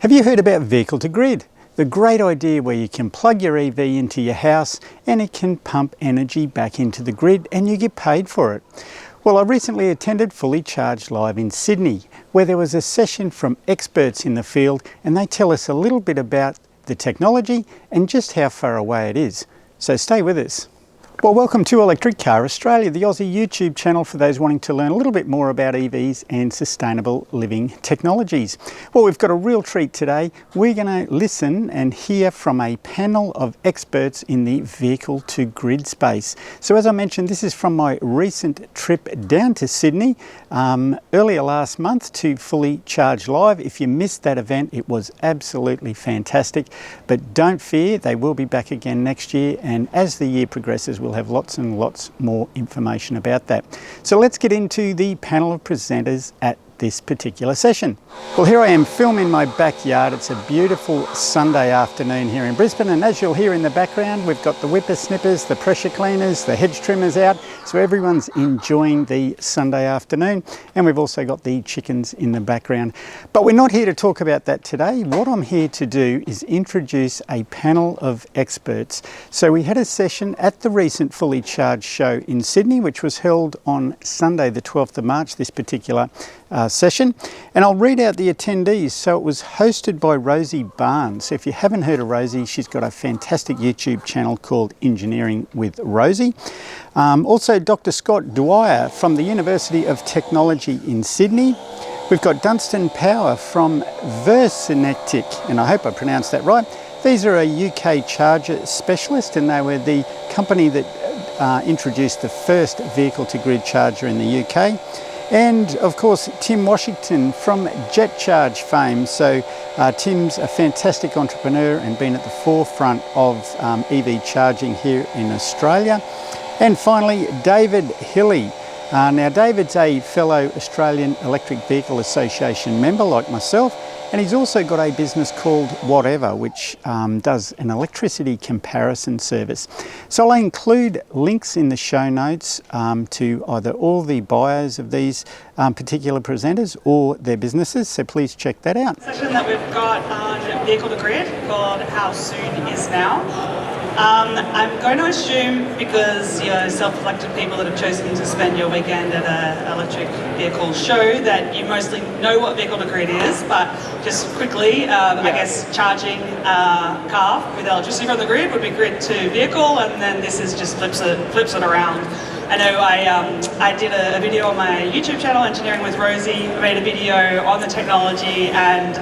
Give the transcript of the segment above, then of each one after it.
Have you heard about vehicle-to-grid? The great idea where you can plug your EV into your house and it can pump energy back into the grid and you get paid for it. Well, I recently attended Fully Charged Live in Sydney, where there was a session from experts in the field and they tell us a little bit about the technology and just how far away it is. So stay with us. Well, welcome to Electric Car Australia, the Aussie YouTube channel for those wanting to learn a little bit more about EVs and sustainable living technologies. Well, we've got a real treat today. We're going to listen and hear from a panel of experts in the vehicle-to-grid space. So as I mentioned, this is from my recent trip down to Sydney earlier last month to Fully Charged Live. If you missed that event, it was absolutely fantastic. But don't fear, they will be back again next year, and as the year progresses, we'll have lots and lots more information about that. So let's get into the panel of presenters at this particular session. Well, here I am filming my backyard. It's a beautiful Sunday afternoon here in Brisbane, and as you'll hear in the background, we've got the whippersnippers, the pressure cleaners, the hedge trimmers out, so everyone's enjoying the Sunday afternoon, and we've also got the chickens in the background. But we're not here to talk about that today. What I'm here to do is introduce a panel of experts. So we had a session at the recent Fully Charged show in Sydney, which was held on Sunday the 12th of March, this particular session, and I'll read out the attendees. So it was hosted by Rosemary Barnes. So if you haven't heard of Rosie, she's got a fantastic YouTube channel called Engineering with Rosie. Also Dr. Scott Dwyer from the University of Technology in Sydney. We've got Dunstan Power from Versinectic, and I hope I pronounced that right. These are a UK charger specialist, and they were the company that introduced the first vehicle-to-grid charger in the UK. And of course, Tim Washington from Jet Charge fame. So Tim's a fantastic entrepreneur and been at the forefront of EV charging here in Australia. And finally, David Hiley. Now David's a fellow Australian Electric Vehicle Association member like myself, and he's also got a business called Whatever, which does an electricity comparison service. So I'll include links in the show notes to either all the bios of these particular presenters or their businesses, so please check that out. The session that we've got on vehicle to grid called How Soon Is Now. I'm going to assume, because you're self-elected people that have chosen to spend your weekend at an electric vehicle show, that you mostly know what vehicle to grid is, but just quickly, I guess charging a car with electricity from the grid would be grid to vehicle, and then this is just flips it around. I know I did a video on my YouTube channel, Engineering with Rosie. I made a video on the technology, and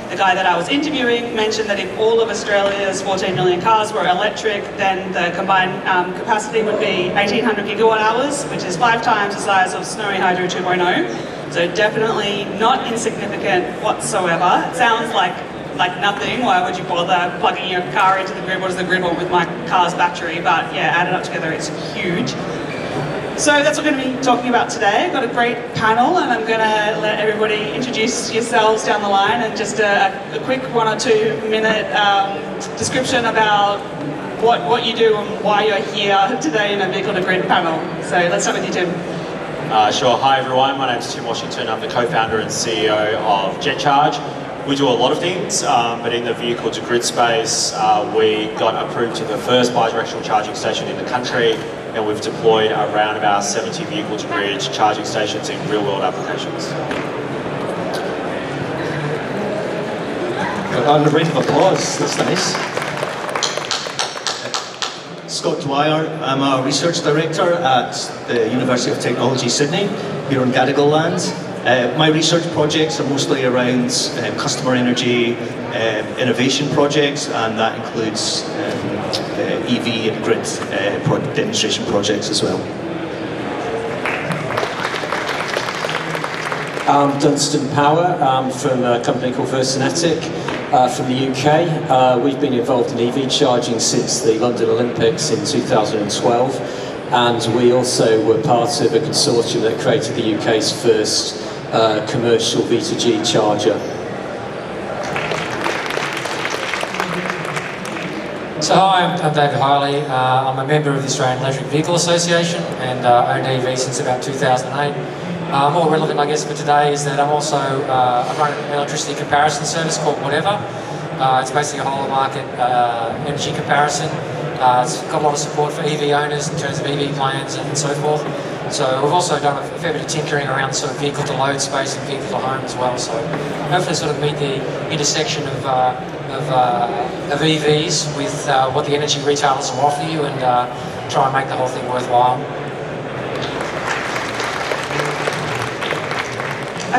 the guy that I was interviewing mentioned that if all of Australia's 14 million cars were electric, then the combined capacity would be 1,800 gigawatt hours, which is 5 times the size of Snowy Hydro 2.0. So definitely not insignificant whatsoever. It sounds like nothing. Why would you bother plugging your car into the grid? What does the grid want with my car's battery? But yeah, added up together, it's huge. So that's what we're going to be talking about today. I've got a great panel, and I'm going to let everybody introduce yourselves down the line, and just a quick 1 or 2 minute description about what you do and why you're here today in a vehicle to grid panel. So let's start with you, Tim. Sure. Hi everyone, my name's Tim Washington. I'm the co-founder and CEO of Jet Charge. We do a lot of things, but in the vehicle to grid space, we got approved to the first bi-directional charging station in the country, and we've deployed around about 70 vehicle to grid charging stations in real world applications. And a round of applause, that's nice. Scott Dwyer, I'm a research director at the University of Technology Sydney, here on Gadigal land. My research projects are mostly around customer energy innovation projects, and that includes EV and grid demonstration projects as well. I'm Dunstan Power from a company called Versinectic from the UK. We've been involved in EV charging since the London Olympics in 2012, and we also were part of a consortium that created the UK's first commercial V2G charger. So hi, I'm David Hiley. I'm a member of the Australian Electric Vehicle Association and owned EV since about 2008. more relevant, I guess, for today is that I'm also I run an electricity comparison service called Whatever. It's basically a whole of market energy comparison. It's got a lot of support for EV owners in terms of EV plans and so forth. So we've also done a fair bit of tinkering around sort of vehicle to load space and vehicle to home as well. So hopefully sort of meet the intersection of EVs with what the energy retailers will offer you and try and make the whole thing worthwhile.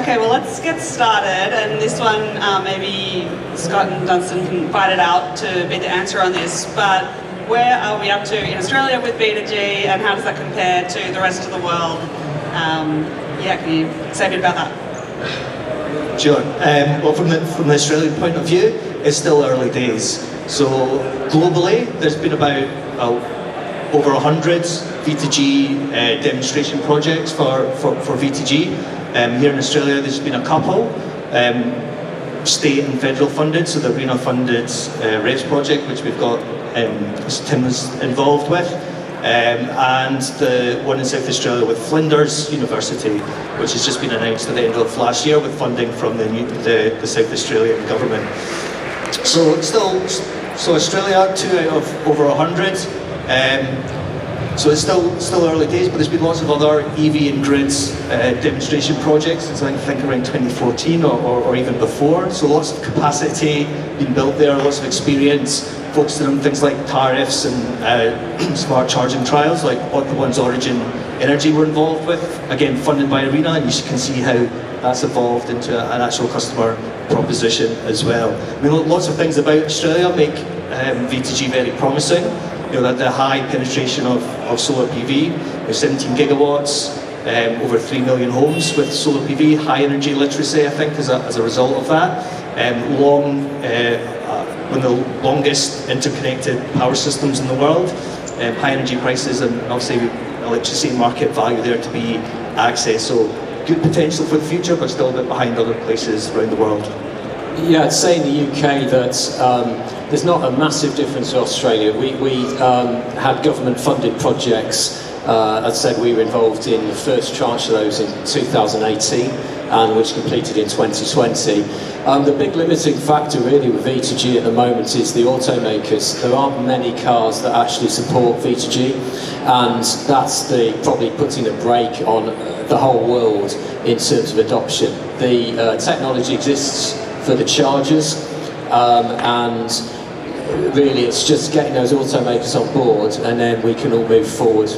Okay, well, let's get started. And this one, maybe Scott and Dunstan can fight it out to be the answer on this. But where are we up to in Australia with V2G, and how does that compare to the rest of the world? Yeah, can you say a bit about that? Sure. Well, from the Australian point of view, it's still early days. So globally, there's been about over 100 V2G demonstration projects for V2G. Here in Australia, there's been a couple, state and federal funded. So the RENA funded REVS project, which we've got Tim was involved with, and the one in South Australia with Flinders University, which has just been announced at the end of last year with funding from the South Australian government. So Australia, 2 out of over 100. So it's still early days, but there's been lots of other EV and grids demonstration projects since I think around 2014 or even before. So lots of capacity being built there, lots of experience, focusing on things like tariffs and smart charging trials, like what the ones Origin Energy were involved with. Again, funded by ARENA, and you can see how that's evolved into an actual customer proposition as well. I mean, lots of things about Australia make V2G very promising. You know, the high penetration of solar PV, there's 17 gigawatts, over 3 million homes with solar PV, high energy literacy, I think, as a result of that. One of the longest interconnected power systems in the world, high energy prices, and obviously electricity market value there to be accessed. So good potential for the future, but still a bit behind other places around the world. Yeah, I'd say in the UK that there's not a massive difference to Australia. We had government-funded projects. As I said, we were involved in the first tranche of those in 2018, and which completed in 2020. The big limiting factor really with V2G at the moment is the automakers. There aren't many cars that actually support V2G, and that's probably putting a brake on the whole world in terms of adoption. The technology exists for the chargers, and really it's just getting those automakers on board, and then we can all move forward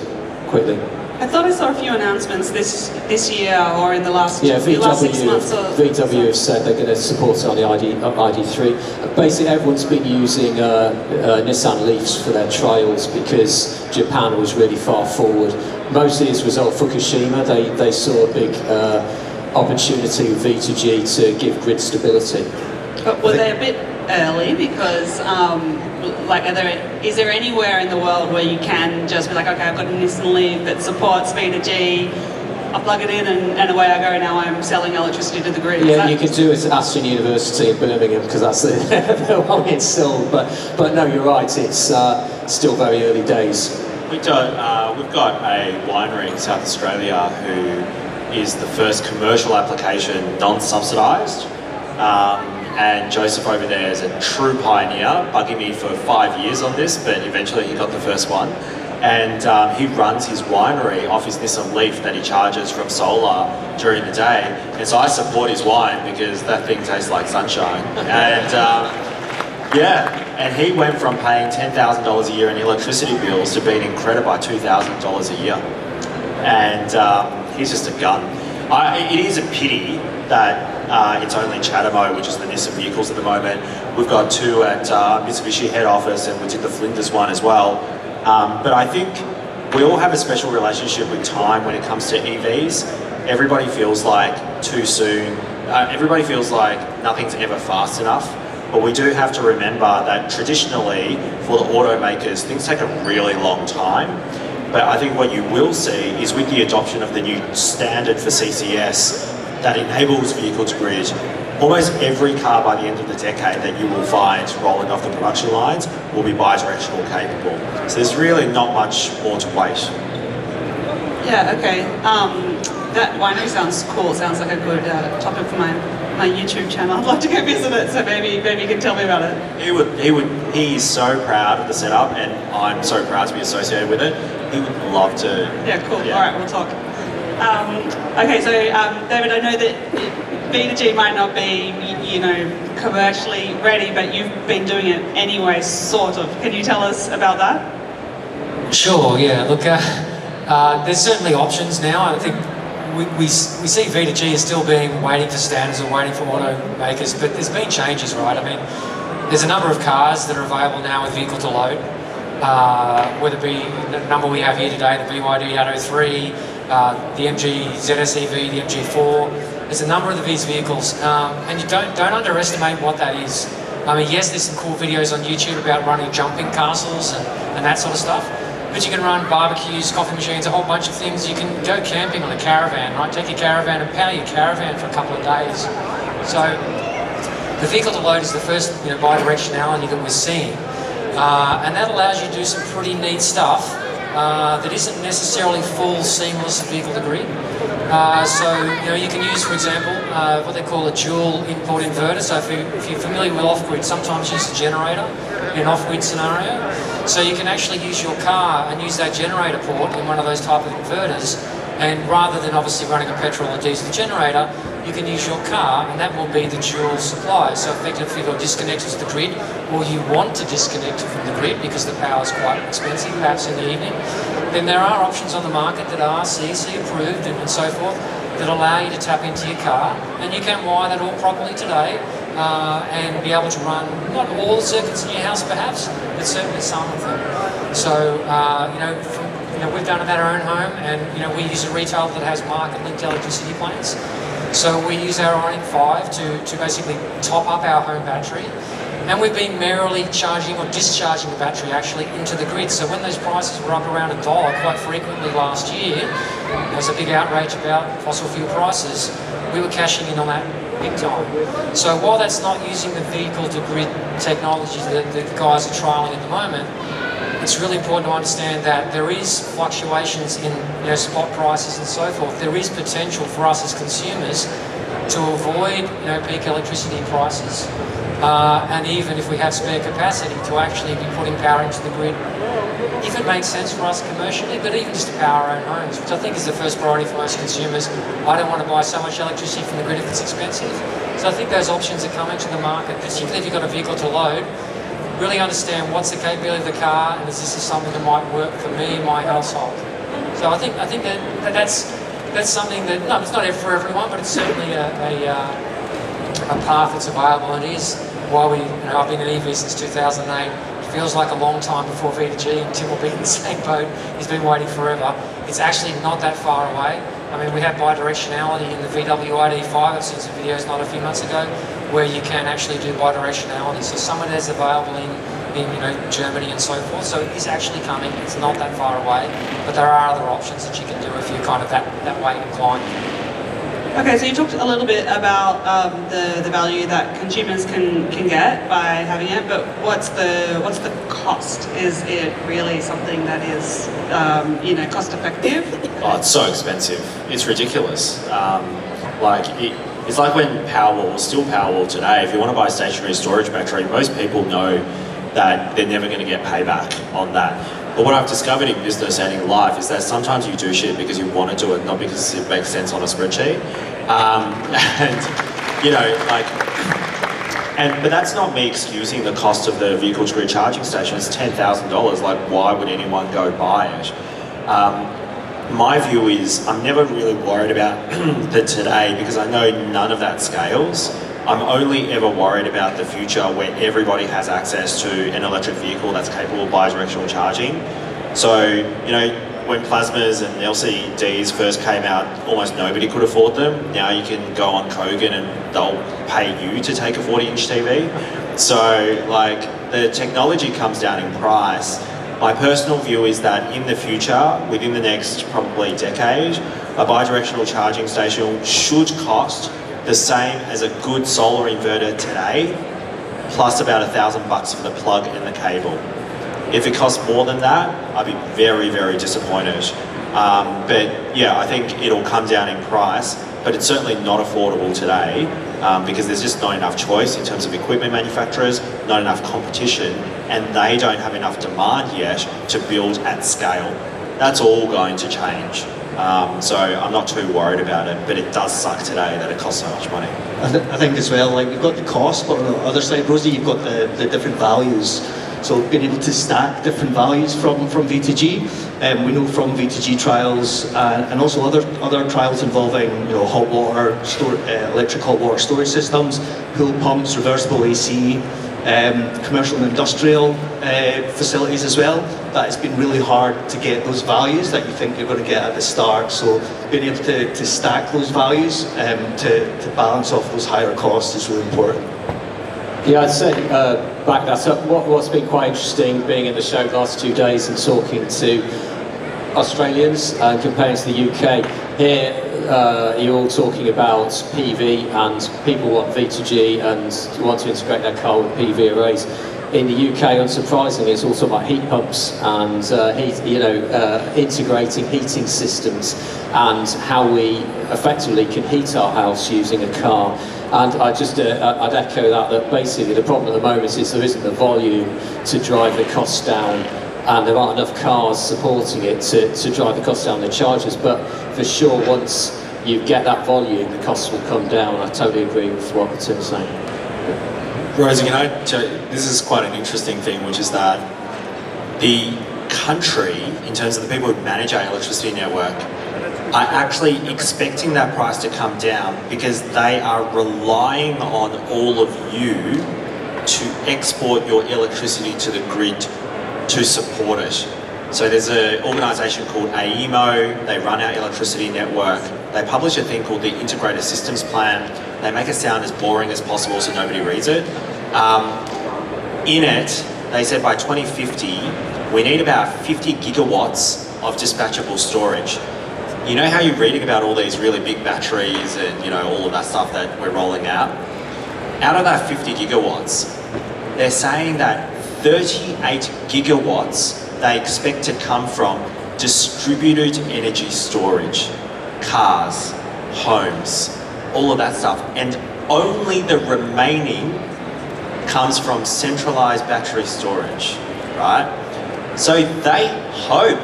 quickly. I thought I saw a few announcements this year or in the last 6 months. VW have said they're going to support it on the ID3. Basically, everyone's been using Nissan Leafs for their trials because Japan was really far forward. Mostly as a result of Fukushima, they saw a big opportunity with V2G to give grid stability. But were they a bit early because, is there anywhere in the world where you can just be like, okay, I've got a Nissan Leaf that supports V2G, I plug it in and away I go, now I'm selling electricity to the grid? Yeah, you could do it at Aston University in Birmingham because that's the one it's still, but no, you're right, it's still very early days. We've got a winery in South Australia who is the first commercial application non-subsidised. And Joseph over there is a true pioneer, bugging me for 5 years on this, but eventually he got the first one. And he runs his winery off his Nissan Leaf that he charges from solar during the day. And so I support his wine because that thing tastes like sunshine. And and he went from paying $10,000 a year in electricity bills to being credited by $2,000 a year. And he's just a gun. It is a pity that it's only Chatamo, which is the Nissan vehicles at the moment. We've got 2 at Mitsubishi head office, and we did the Flinders one as well. But I think we all have a special relationship with time when it comes to EVs. Everybody feels like too soon. Everybody feels like nothing's ever fast enough. But we do have to remember that traditionally, for the automakers, things take a really long time. But I think what you will see is with the adoption of the new standard for CCS that enables vehicle to grid, almost every car by the end of the decade that you will find rolling off the production lines will be bi-directional capable. So there's really not much more to wait. Yeah, okay. That winery sounds cool. Sounds like a good topic for my YouTube channel. I'd love to go visit it. So maybe you can tell me about it. He's so proud of the setup, and I'm so proud to be associated with it. He would love to. Yeah, cool. Yeah. All right, we'll talk. Okay, so David, I know that V2G might not be, commercially ready, but you've been doing it anyway, sort of. Can you tell us about that? Sure, yeah. Look, there's certainly options now. I think we see V2G as still being waiting for standards or waiting for automakers, but there's been changes, right? I mean, there's a number of cars that are available now with vehicle to load, whether it be the number we have here today, the BYD Atto 3, the MG ZSEV, the MG4. There's a number of these vehicles, and you don't underestimate what that is. I mean, yes, there's some cool videos on YouTube about running jumping castles and that sort of stuff, but you can run barbecues, coffee machines, a whole bunch of things. You can go camping on a caravan, right? Take your caravan and power your caravan for a couple of days. So the vehicle to load is the first bi-directionality that we're seeing, and that allows you to do some pretty neat stuff that isn't necessarily full seamless vehicle to grid. You can use, for example, what they call a dual input inverter. So if you're familiar with off-grid, sometimes use a generator in an off-grid scenario. So you can actually use your car and use that generator port in one of those type of inverters, and rather than obviously running a petrol or diesel generator, you can use your car, and that will be the dual supply. So effectively, if you're disconnected to the grid, or you want to disconnect from the grid because the power is quite expensive, perhaps in the evening, then there are options on the market that are CEC approved and so forth that allow you to tap into your car, and you can wire that all properly today and be able to run not all the circuits in your house perhaps, but certainly some of them. So we've done it at our own home, and we use a retailer that has market-linked electricity plans. So we use our Ioniq 5 to basically top up our home battery, and we've been merrily charging or discharging the battery actually into the grid. So when those prices were up around $1 quite frequently last year, there was a big outrage about fossil fuel prices, we were cashing in on that big time. So while that's not using the vehicle to grid technology that the guys are trialling at the moment, it's really important to understand that there is fluctuations in spot prices and so forth. There is potential for us as consumers to avoid peak electricity prices, and even if we have spare capacity, to actually be putting power into the grid, if it makes sense for us commercially, but even just to power our own homes, which I think is the first priority for most consumers. I don't want to buy so much electricity from the grid if it's expensive. So I think those options are coming to the market, particularly if you've got a vehicle to load. Really understand what's the capability of the car, and is this something that might work for me and my household. So I think that's something that it's not for everyone, but it's certainly a path that's available, and it is why I've been in EV since 2008. It feels like a long time before V2G, and Tim will be in the same boat. He's been waiting forever. It's actually not that far away. I mean, we have bi-directionality in the VW ID.5. I've seen some videos not a few months ago where you can actually do bi-directionality. So some of it is available in Germany and so forth. So it is actually coming. It's not that far away, but there are other options that you can do if you're kind of that way inclined. Okay, so you talked a little bit about the value that consumers can get by having it, but what's the cost? Is it really something that is cost effective? Oh, it's so expensive. It's ridiculous. It's like when Powerwall was still Powerwall today. If you want to buy a stationary storage battery, most people know that they're never going to get payback on that. But what I've discovered in business and in life is that sometimes you do shit because you want to do it, not because it makes sense on a spreadsheet. But that's not me excusing the cost of the vehicle to grid charging station. It's $10,000. Like, why would anyone go buy it? My view is I'm never really worried about the today because I know none of that scales. I'm only ever worried about the future where everybody has access to an electric vehicle that's capable of bi-directional charging. So, when plasmas and LCDs first came out, almost nobody could afford them. Now you can go on Kogan and they'll pay you to take a 40-inch TV. So, the technology comes down in price. My personal view is that in the future, within the next probably decade, a bi-directional charging station should cost the same as a good solar inverter today, plus about $1,000 for the plug and the cable. If it costs more than that, I'd be very, very disappointed. But yeah, I think it'll come down in price, but it's certainly not affordable today because there's just not enough choice in terms of equipment manufacturers, not enough competition, and they don't have enough demand yet to build at scale. That's all going to change. So I'm not too worried about it, but it does suck today that it costs so much money. I think as well, like we've got the cost, but on the other side, Rosie, you've got the different values. So being able to stack different values from V2G, we know from V2G trials and also other trials involving hot water, electric hot water storage systems, pool pumps, reversible AC, commercial and industrial facilities as well, that it's been really hard to get those values that you think you're going to get at the start. So being able to stack those values to balance off those higher costs is really important. Yeah, I'd say back that up. What's been quite interesting being in the show the last 2 days and talking to Australians and comparing to the UK. Here, you're all talking about PV and people want V2G and want to integrate their car with PV arrays. In the UK, unsurprisingly, it's also about heat pumps and integrating heating systems and how we effectively can heat our house using a car. And I'd echo that basically the problem at the moment is there isn't the volume to drive the costs down, and there aren't enough cars supporting it to drive the costs down the charges. But for sure, once you get that volume, the costs will come down. I totally agree with what Tim's saying. Rosie, this is quite an interesting thing, which is that the country, in terms of the people who manage our electricity network, are actually expecting that price to come down because they are relying on all of you to export your electricity to the grid to support it. So there's an organisation called AEMO, they run our electricity network, they publish a thing called the Integrated Systems Plan, they make it sound as boring as possible so nobody reads it. In it, they said by 2050, we need about 50 gigawatts of dispatchable storage. You know how you're reading about all these really big batteries and all of that stuff that we're rolling out? Out of that 50 gigawatts, they're saying that 38 gigawatts they expect to come from distributed energy storage, cars, homes, all of that stuff, and only the remaining comes from centralized battery storage, right? So they hope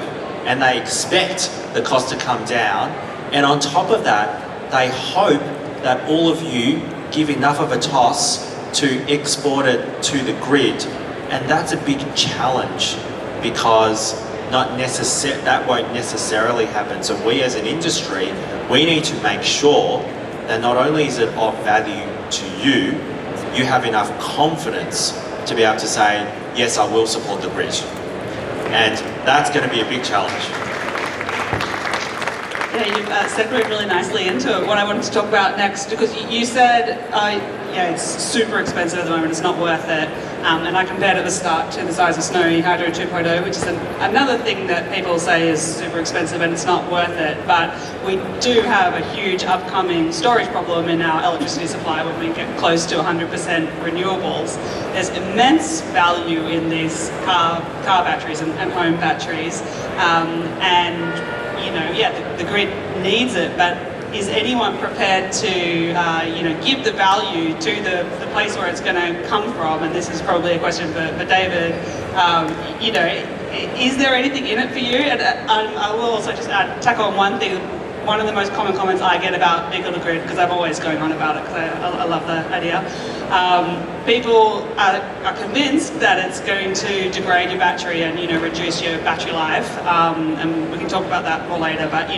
and they expect the cost to come down, and on top of that, they hope that all of you give enough of a toss to export it to the grid, and that's a big challenge because that won't necessarily happen. So we as an industry, we need to make sure that not only is it of value to you, you have enough confidence to be able to say, yes, I will support the grid. And that's going to be a big challenge. Yeah, you've segued really nicely into it. What I wanted to talk about next, because you said, it's super expensive at the moment, it's not worth it. And I compared at the start to the size of Snowy Hydro 2.0, which is another thing that people say is super expensive and it's not worth it. But we do have a huge upcoming storage problem in our electricity supply when we get close to 100% renewables. There's immense value in these car batteries and home batteries. The grid needs it, but is anyone prepared to, give the value to the place where it's going to come from? And this is probably a question for David. Is there anything in it for you? And I will also just tack on one thing. One of the most common comments I get about vehicle-to-grid, because I'm always going on about it because I love the idea. People are convinced that it's going to degrade your battery and reduce your battery life. And we can talk about that more later. But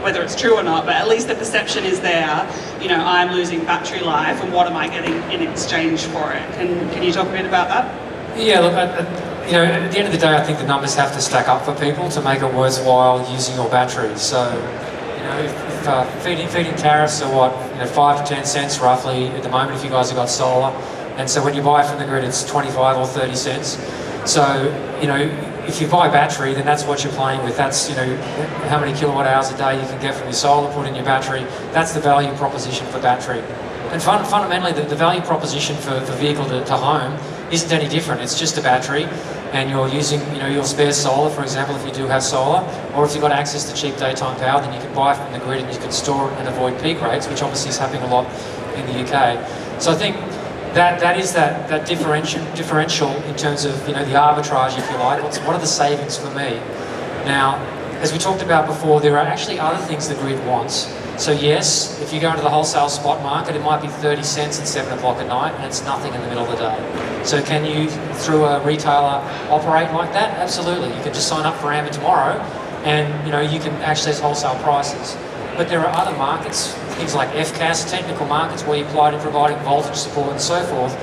whether it's true or not, but at least the perception is there. I'm losing battery life, and what am I getting in exchange for it? Can you talk a bit about that? Yeah, look, at the end of the day, I think the numbers have to stack up for people to make it worthwhile using your batteries. So, if feed-in tariffs are 5 to 10 cents roughly at the moment if you guys have got solar, and so when you buy from the grid, it's 25 or 30 cents. So, if you buy battery, then that's what you're playing with. That's, how many kilowatt hours a day you can get from your solar put in your battery. That's the value proposition for battery. And fundamentally, the value proposition for vehicle to home isn't any different. It's just a battery, and you're using, your spare solar, for example, if you do have solar, or if you've got access to cheap daytime power, then you can buy from the grid and you can store it and avoid peak rates, which obviously is happening a lot in the UK. So I think that is that differential in terms of the arbitrage, if you like. What are the savings for me? Now, as we talked about before, there are actually other things the grid wants. So yes, if you go into the wholesale spot market, it might be 30 cents at 7 o'clock at night, and it's nothing in the middle of the day. So can you, through a retailer, operate like that? Absolutely. You can just sign up for Amber tomorrow, and you can access wholesale prices. But there are other markets, things like FCAS, technical markets, where you apply to providing voltage support and so forth,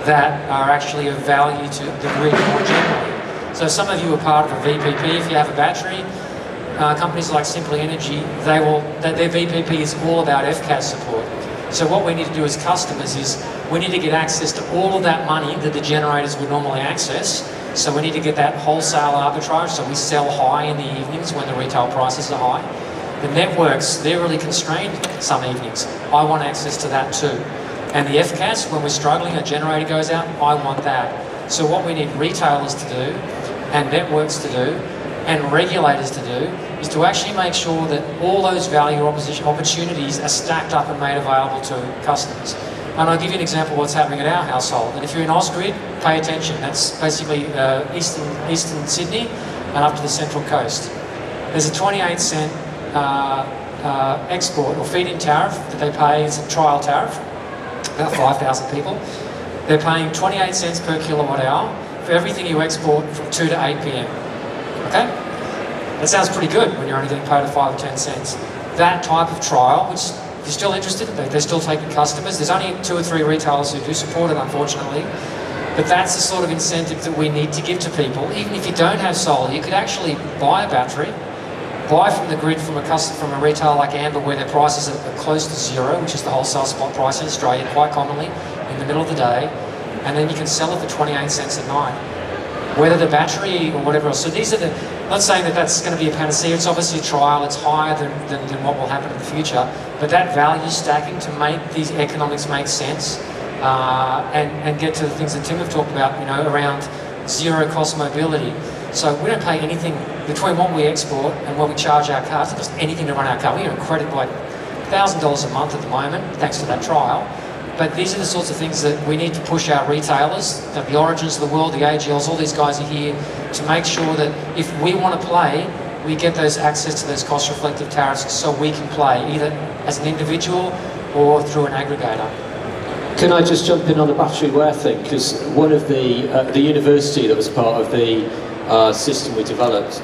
that are actually of value to the grid more generally. So some of you are part of a VPP if you have a battery. Companies like Simply Energy, their VPP is all about FCAS support. So what we need to do as customers is we need to get access to all of that money that the generators would normally access. So we need to get that wholesale arbitrage, so we sell high in the evenings when the retail prices are high. The networks, they're really constrained some evenings. I want access to that too. And the FCAS, when we're struggling, a generator goes out, I want that. So what we need retailers to do, and networks to do, and regulators to do, is to actually make sure that all those value opportunities are stacked up and made available to customers. And I'll give you an example of what's happening at our household. And if you're in Ausgrid, pay attention. That's basically eastern Sydney and up to the Central Coast. There's a 28 cent export or feed-in tariff that they pay. It's a trial tariff, about 5,000 people. They're paying 28 cents per kilowatt hour for everything you export from 2 to 8 p.m. Okay? That sounds pretty good when you're only getting paid 5 or 10 cents. That type of trial, which if you're still interested, they're still taking customers. There's only 2 or 3 retailers who do support it, unfortunately. But that's the sort of incentive that we need to give to people. Even if you don't have solar, you could actually buy a battery, buy from the grid from a retailer like Amber, where their prices are close to zero, which is the wholesale spot price in Australia, quite commonly, in the middle of the day, and then you can sell it for 28 cents at night. Whether the battery or whatever else. So these are not saying that that's going to be a panacea, it's obviously a trial, it's higher than what will happen in the future, but that value stacking to make these economics make sense and get to the things that Tim have talked about, around zero cost mobility. So we don't pay anything between what we export and what we charge our cars. It doesn't cost anything to run our car. We earn credit by $1,000 a month at the moment, thanks to that trial. But these are the sorts of things that we need to push our retailers, the Origins of the world, the AGLs, all these guys are here to make sure that if we want to play, we get those access to those cost-reflective tariffs so we can play, either as an individual or through an aggregator. Can I just jump in on the battery wear thing? Because one of the university that was part of the system we developed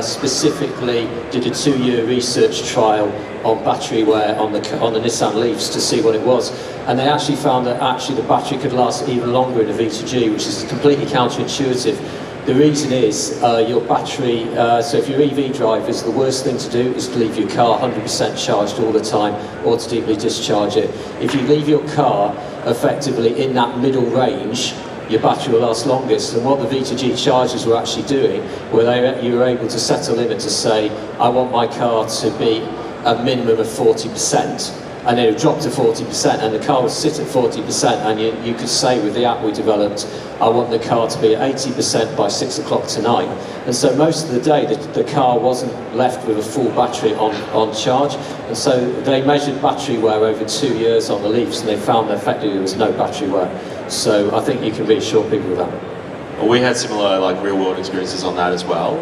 specifically did a 2-year research trial on battery wear on the Nissan Leafs to see what it was, and they actually found that the battery could last even longer in a V2G, which is completely counterintuitive. The reason is your battery, so if you're EV drivers, the worst thing to do is to leave your car 100% charged all the time or to deeply discharge it. If you leave your car effectively in that middle range, your battery will last longest. And what the V2G chargers were actually doing, you were able to set a limit to say, I want my car to be a minimum of 40%. And it would drop to 40%, and the car would sit at 40%, and you could say with the app we developed, I want the car to be at 80% by 6 o'clock tonight. And so most of the day, the car wasn't left with a full battery on charge. And so they measured battery wear over 2 years on the Leafs, and they found that effectively there was no battery wear. So I think you can reassure people with that. Well, we had similar real-world experiences on that as well.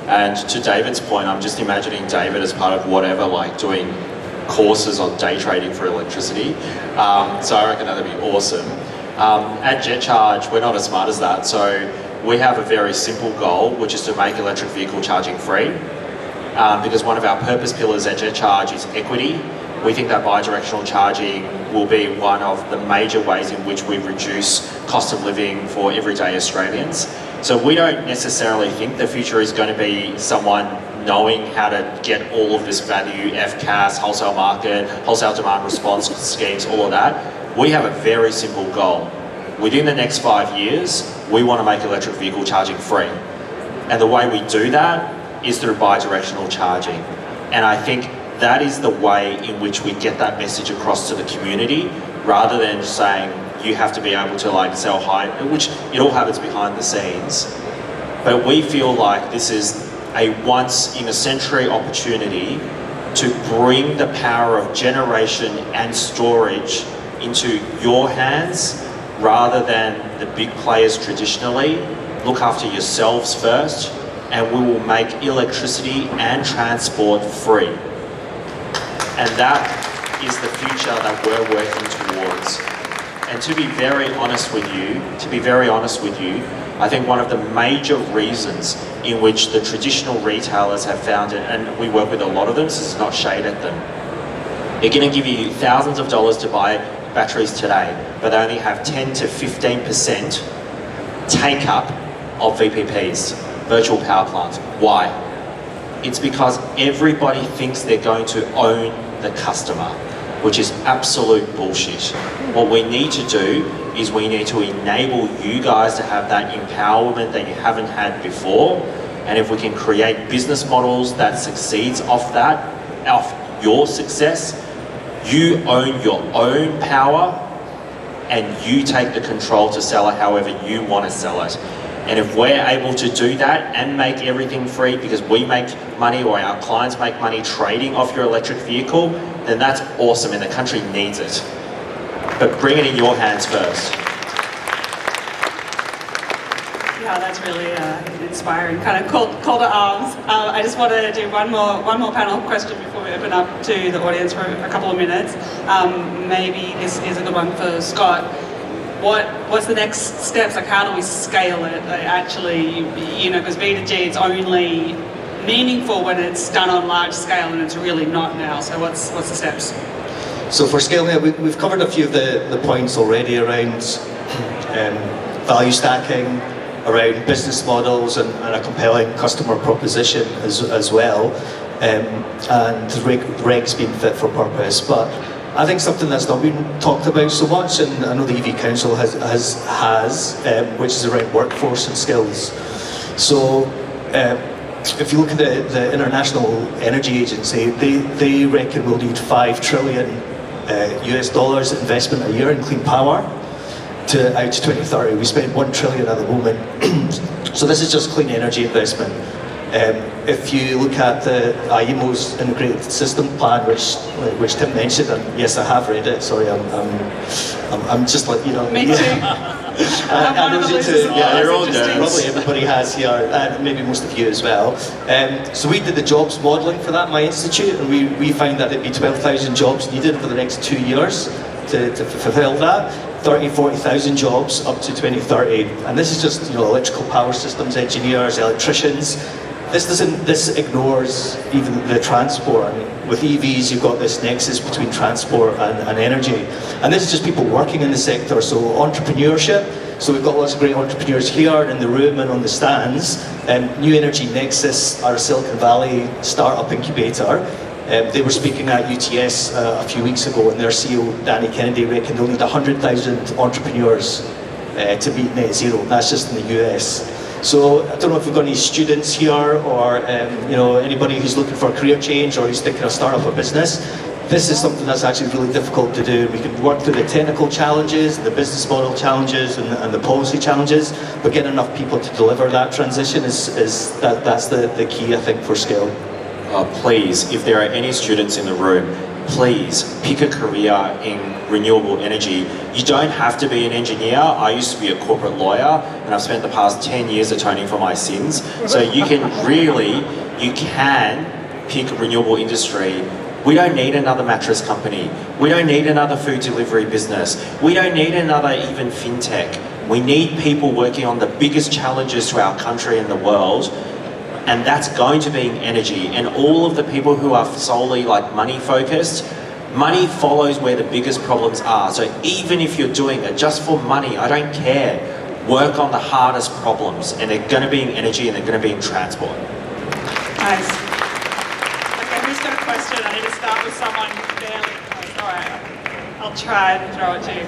And to David's point, I'm just imagining David as part of whatever, doing courses on day trading for electricity. So I reckon that'd be awesome. At JetCharge, we're not as smart as that. So we have a very simple goal, which is to make electric vehicle charging free. Because one of our purpose pillars at JetCharge is equity. We think that bi-directional charging will be one of the major ways in which we reduce cost of living for everyday Australians. So we don't necessarily think the future is going to be someone knowing how to get all of this value, FCAS, wholesale market, wholesale demand response schemes, all of that. We have a very simple goal. Within the next 5 years, we want to make electric vehicle charging free. And the way we do that is through bi-directional charging. And I think that is the way in which we get that message across to the community, rather than saying you have to be able to like sell high, which it all happens behind the scenes. But we feel like this is a once in a century opportunity to bring the power of generation and storage into your hands rather than the big players traditionally. Look after yourselves first, and we will make electricity and transport free. And that is the future that we're working towards. And to be very honest with you, I think one of the major reasons in which the traditional retailers have found it, and we work with a lot of them, so it's not shade at them, they're going to give you thousands of dollars to buy batteries today, but they only have 10 to 15% take up of VPPs, virtual power plants. Why? It's because everybody thinks they're going to own the customer, which is absolute bullshit. What we need to do is we need to enable you guys to have that empowerment that you haven't had before. And if we can create business models that succeeds off that, off your success, you own your own power and you take the control to sell it however you want to sell it. And if we're able to do that and make everything free because we make money or our clients make money trading off your electric vehicle, then that's awesome and the country needs it. But bring it in your hands first. Yeah, that's really inspiring. Kind of call to arms. I just want to do one more panel question before we open up to the audience for a couple of minutes. Maybe this is a good one for Scott. What's the next steps? Like, how do we scale it? Actually, because V2G, it's only meaningful when it's done on large scale, and it's really not now. So what's the steps? So for scaling it, we've covered a few of the points already around value stacking, around business models and a compelling customer proposition as well, and the regs being fit for purpose. But I think something that's not been talked about so much, and I know the EV Council has which is around workforce and skills. So if you look at the International Energy Agency, they reckon we'll need $5 trillion US dollars investment a year in clean power out to 2030. We spend $1 trillion at the moment. So this is just clean energy investment. If you look at the IEMO's integrated system plan, which Tim mentioned, and yes, I have read it. Sorry, I'm just like, Me too. And Rosie too. Yeah, you're all done. Probably everybody has here, and maybe most of you as well. So we did the jobs modelling for that in my institute, and we found that it'd be 12,000 jobs needed for the next 2 years to fulfil that. 40,000 jobs up to 2030, and this is just electrical power systems engineers, electricians. This ignores even the transport. I mean, with EVs, you've got this nexus between transport and energy, and this is just people working in the sector. So entrepreneurship. So we've got lots of great entrepreneurs here in the room and on the stands. New Energy Nexus, our Silicon Valley startup incubator. They were speaking at UTS a few weeks ago, and their CEO, Danny Kennedy, reckoned they'll need 100,000 entrepreneurs to meet net zero. That's just in the US. So I don't know if we've got any students here or anybody who's looking for a career change or who's thinking of starting up a business. This is something that's actually really difficult to do. We can work through the technical challenges, the business model challenges, and the policy challenges, but getting enough people to deliver that transition that's the key, I think, for scale. Please, if there are any students in the room, please pick a career in renewable energy. You don't have to be an engineer. I used to be a corporate lawyer, and I've spent the past 10 years atoning for my sins. So you can pick a renewable industry. We don't need another mattress company. We don't need another food delivery business. We don't need another even fintech. We need people working on the biggest challenges to our country and the world. And that's going to be in energy. And all of the people who are solely money focused, money follows where the biggest problems are. So even if you're doing it just for money, I don't care. Work on the hardest problems, and they're going to be in energy and they're going to be in transport. Nice. Okay, who's got a question? I need to start with someone fairly close. All right, I'll try and throw it to you.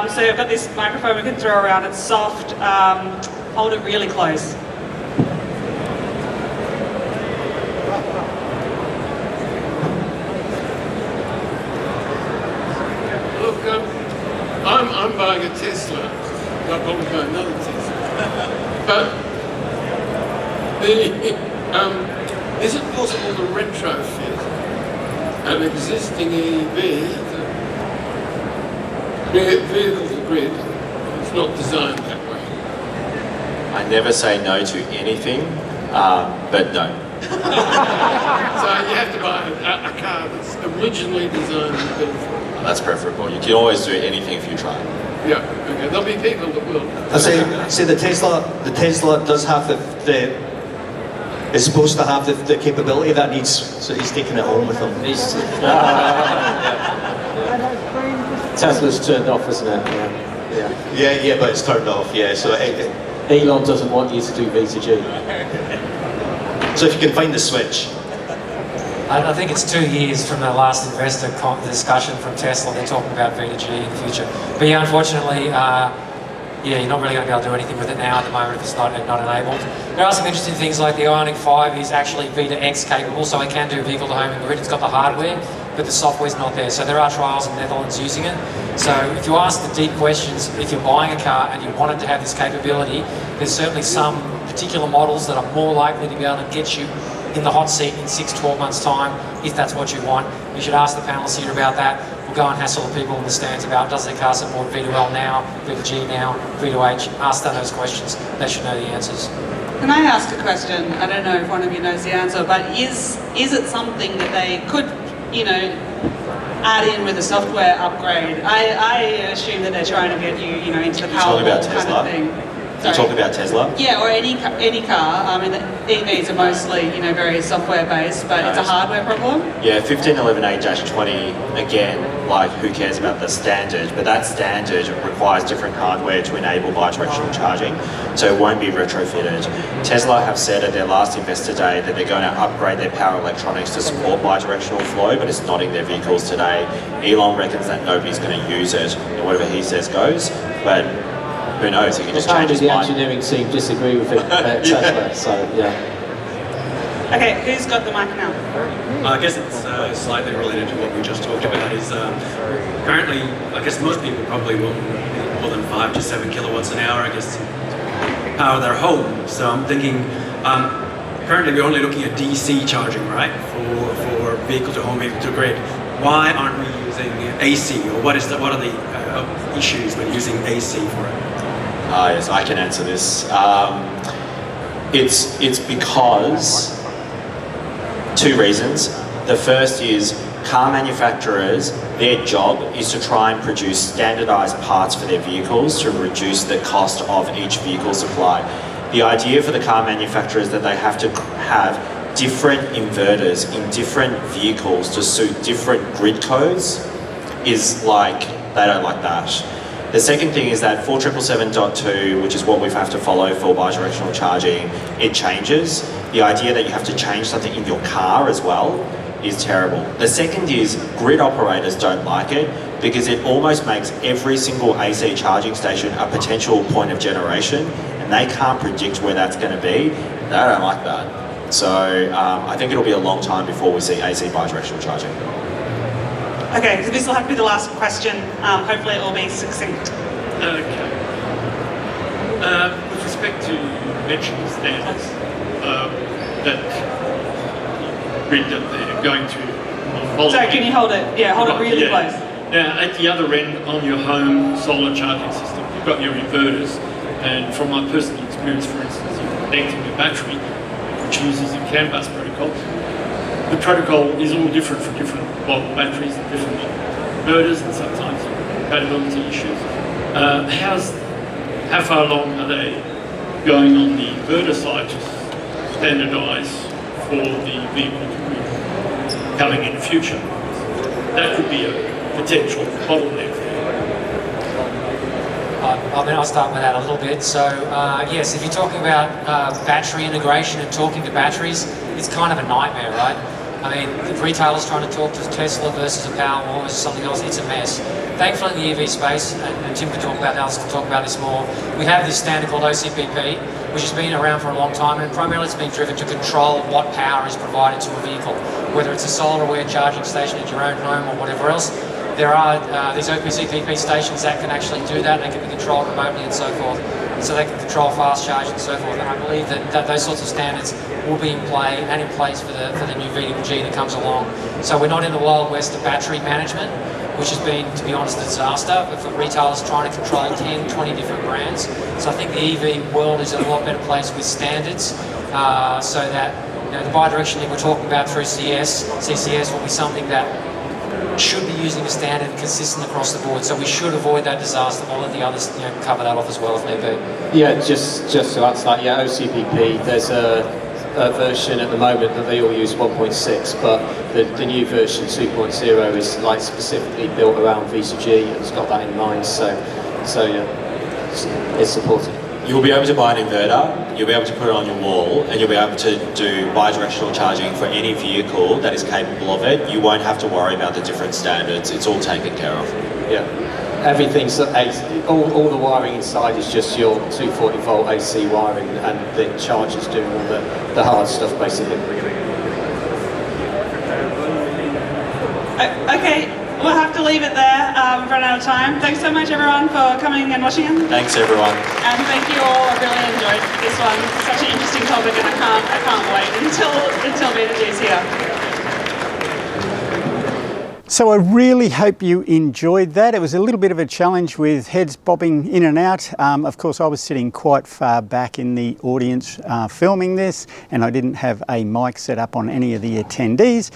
So I've got this microphone we can throw around. It's soft. Hold it really close. buying a Tesla, I'll probably buy another Tesla. But is it possible to retrofit an existing EV vehicle to grid? It's not designed that way. I never say no to anything, but no. So you have to buy a car that's originally designed and built for it. That's preferable. You can always do anything if you try. Yeah, okay. There'll be people that will. I say the Tesla does have is supposed to have the capability that needs, so he's taking it home with him. Tesla's turned off, isn't it? Yeah, but it's turned off, yeah. So Elon doesn't want you to do V2G. So if you can find the switch. I think it's 2 years from the last investor discussion from Tesla. They're talking about V2G in the future. But yeah, unfortunately, you're not really going to be able to do anything with it now at the moment if it's not enabled. There are some interesting things like the Ioniq 5 is actually V2X capable, so it can do vehicle to home and grid. It's got the hardware, but the software's not there. So there are trials in the Netherlands using it. So if you ask the deep questions, if you're buying a car and you want it to have this capability, there's certainly some particular models that are more likely to be able to get you in the hot seat in 6-12 months' time, if that's what you want. You should ask the panelists here about that. We'll go and hassle the people in the stands about does their car support V2L now, V2G now, V2H. Ask them those questions. They should know the answers. Can I ask a question? I don't know if one of you knows the answer, but is it something that they could, add in with a software upgrade? I assume that they're trying to get you, into the Powerball kind of thing. You talking about Tesla? Yeah, or any car. I mean, the EVs are mostly, very software-based, but it's a hardware problem. Yeah, 1511A-20, again, who cares about the standard? But that standard requires different hardware to enable bidirectional charging, so it won't be retrofitted. Tesla have said at their last investor day that they're going to upgrade their power electronics to support bidirectional flow, but it's not in their vehicles today. Elon reckons that nobody's going to use it, and whatever he says goes, but who knows, he can just change his mind. The engineering team disagree with it at Tesla, so yeah. Okay, who's got the mic now? I guess it's slightly related to what we just talked about. Is apparently, I guess most people probably won't need more than 5 to 7 kilowatts an hour, I guess, to power their home. So I'm thinking, currently we're only looking at DC charging, right, for vehicle to home, vehicle to grid. Why aren't we using AC, or what are the issues when using AC for it? Yes, I can answer this. It's because 2 reasons. The first is car manufacturers, their job is to try and produce standardized parts for their vehicles to reduce the cost of each vehicle supply. The idea for the car manufacturers is that they have to have different inverters in different vehicles to suit different grid codes is they don't like that. The second thing is that 4777.2, which is what we have to follow for bidirectional charging, it changes. The idea that you have to change something in your car as well is terrible. The second is grid operators don't like it because it almost makes every single AC charging station a potential point of generation, and they can't predict where that's going to be. They don't like that. So I think it'll be a long time before we see AC bidirectional charging. Okay, so this will have to be the last question. Hopefully it will be succinct. Okay. With respect to mentioned standards, that grid that they're going to follow. Sorry, can you hold it? Yeah, hold it really close. Now, at the other end, on your home solar charging system, you've got your inverters, and from my personal experience, for instance, you're connecting your battery, which uses a CAN bus protocol. The protocol is all different for different model batteries and different model inverters, and sometimes compatibility issues. How far along are they going on the inverter side to standardise for the vehicle coming in the future? That could be a potential bottleneck. I'll start with that a little bit. So yes, if you're talking about battery integration and talking to batteries, it's kind of a nightmare, right? I mean, if retailers trying to talk to Tesla versus a Powerwall versus something else, it's a mess. Thankfully in the EV space, and Tim can talk about that, Alice can talk about this more, we have this standard called OCPP, which has been around for a long time, and primarily it's been driven to control what power is provided to a vehicle, whether it's a solar-aware charging station at your own home or whatever else. there are these OPC PP stations that can actually do that. They can be controlled remotely and so forth. And so they can control fast charge and so forth. And I believe that those sorts of standards will be in play and in place for the new V2G that comes along. So we're not in the wild west of battery management, which has been, to be honest, a disaster for retailers trying to control 10, 20 different brands. So I think the EV world is in a lot better place with standards, so that the bi-directionally we're talking about through CCS will be something that should be using a standard consistent across the board. So we should avoid that disaster. I'll let the others cover that off as well if need be. Yeah, just to answer that, yeah, OCPP, there's a version at the moment that they all use 1.6, but the new version 2.0 is like specifically built around V2G and it's got that in mind, so yeah, it's supported. You'll be able to buy an inverter, you'll be able to put it on your wall, and you'll be able to do bi-directional charging for any vehicle that is capable of it. You won't have to worry about the different standards, it's all taken care of. Yeah, everything's, all the wiring inside is just your 240 volt AC wiring, and the charger's doing all the hard stuff basically. Okay, we'll have to leave it there. We've run out of time. Thanks so much everyone for coming and watching it. Thanks everyone. And thank you all. I really enjoyed this one. It's such an interesting topic, and I can't wait until V2G is here. So I really hope you enjoyed that. It was a little bit of a challenge with heads bobbing in and out. Of course, I was sitting quite far back in the audience filming this, and I didn't have a mic set up on any of the attendees.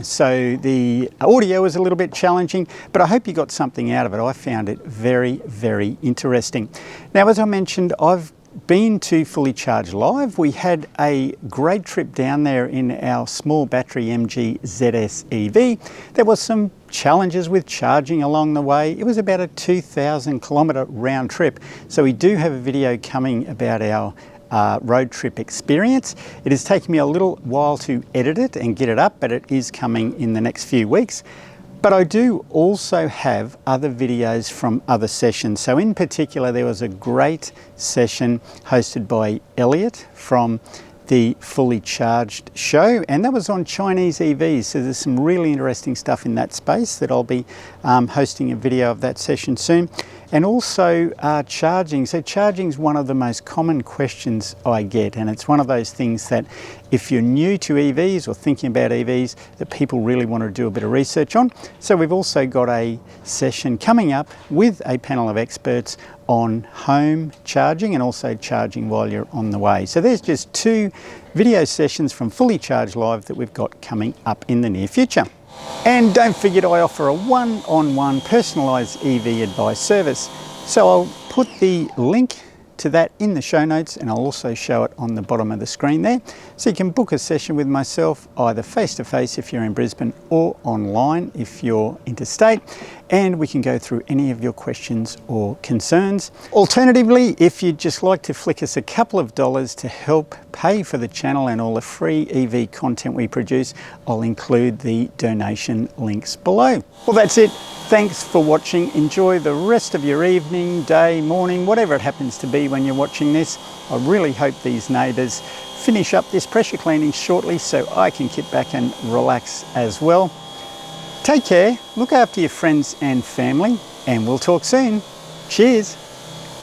So the audio was a little bit challenging, but I hope you got something out of it. I found it very, very interesting. Now, as I mentioned, I've been to Fully Charged Live. We had a great trip down there in our small battery MG ZS EV. There was some challenges with charging along the way. It was about a 2,000 kilometre round trip. So we do have a video coming about our road trip experience. It has taken me a little while to edit it and get it up, but it is coming in the next few weeks. But I do also have other videos from other sessions. So in particular, there was a great session hosted by Elliot from the Fully Charged show, and that was on Chinese EVs. So there's some really interesting stuff in that space that I'll be hosting a video of that session soon. And also charging. So charging is one of the most common questions I get, and it's one of those things that if you're new to EVs or thinking about EVs, that people really want to do a bit of research on. So we've also got a session coming up with a panel of experts on home charging and also charging while you're on the way. So there's just 2 video sessions from Fully Charged Live that we've got coming up in the near future. And don't forget, I offer a one-on-one personalised EV advice service. So I'll put the link to that in the show notes, and I'll also show it on the bottom of the screen there. So you can book a session with myself either face-to-face if you're in Brisbane or online if you're interstate, and we can go through any of your questions or concerns. Alternatively, if you'd just like to flick us a couple of dollars to help pay for the channel and all the free EV content we produce, I'll include the donation links below. Well, that's it. Thanks for watching. Enjoy the rest of your evening, day, morning, whatever it happens to be when you're watching this. I really hope these neighbours finish up this pressure cleaning shortly so I can get back and relax as well. Take care, look after your friends and family, and we'll talk soon. Cheers.